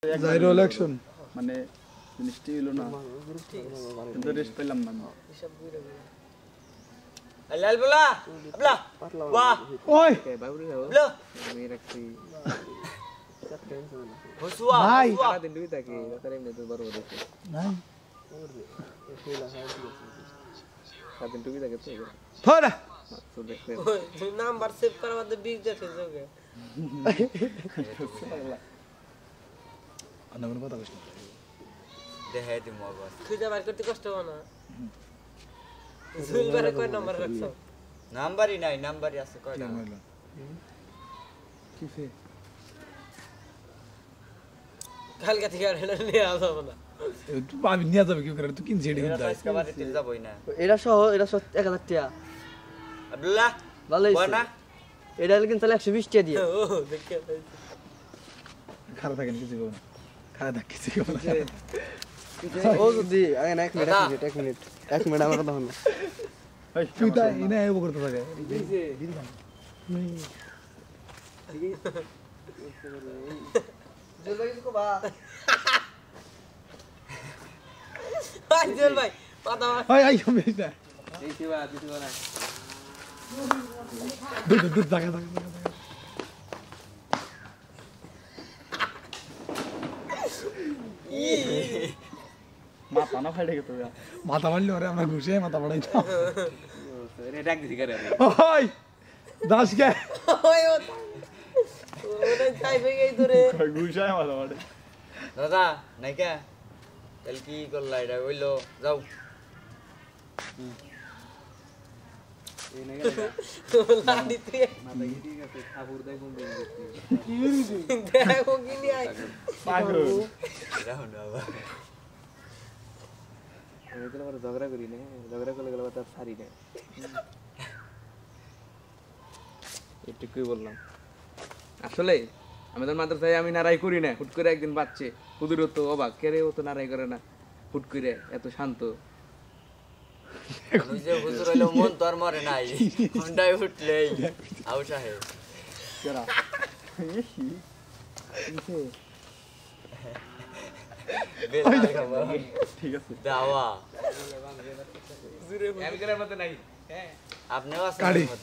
Gyro election মানে জিনিসটি হলো না কিন্তু রেস্ট পেলাম না লাল বলা বলা বাহ ওই বলা আমি রাখছি হসুয়া ভাই সারা দিন দুই থাকে তার এমনি তো বড় দেখে নাই সারা দিন দুই থাকে তো থোড়া তো দেখতে নাম্বার সেভ করার মধ্যে বিগ দেখে যোগে আন্না কথা কইছ দেখাই দিমু আবার খুঁজে বার করতে কষ্ট হবে না জুলবারে কয় নাম্বার রাখছো নাম্বারই নাই নাম্বারই আছে কয়টা কিসে কালকে থেকে আর হেলে নিয়ে আসবো না তুই ভাবি নিয়ে যাবে কি করে তুই কিন জেডি এটা কিন্তু তো আজকে বাড়ি তেল যাবই না এটা সহ 1000 টাকা আব্দুল্লাহ ভালো হইছে বনা এটা কিন্তু 120 টাকা দিয়ে ও দেখে খারাপ থাকে কিছু হবে না খারাপ থাকে কিছু হবে না ও যদি আগে না 1 মিনিট আমার কথা শুনো তুই তো ইনা এব করতে থাকে জল ভাই কিছু বা জল ভাই কথা ওই আই হবে না দিছি বা না দূর টাকা টাকা মাথা না ফাইটে গেছে মাথা মারলে ওরে আমরা ঘুষে মাথা পড়াই তো রে ডাক দিছি করে ওই দাস কে ওই ওটা চাইবে এই ধরে ঘুষায় মাথা ফাটে দাদা নাইকা কাল কি করলা এটা হইলো যাও এই না গেলে লাডি তুই মাথা কি ঠিক আছে ঠাকুর দাই কোন দিন দেখছি দেখো কি নিয়ে আই পাগল রাও না বাবা আমি তো আমার ঝগড়া করি না ঝগড়া করলে গেলে তার সারি না এটুকুই বললাম আসলে আমাদের মাদ্রাসায় আমি নারাই করি না হুট করে একদিন বাচ্চে হুজুরও তো অবাক কে রে ও তো নারাই করে না হুট করে এত শান্ত ওই যে হুজুর হইলো মন তো আর মরে নাই হুন্ডাই উঠলেই আউশা হে কেরা বেলা খাবা ঠিক আছে দাওয়া আমি করে মত নাই হ্যাঁ আপনিও আছেন কাড়ি।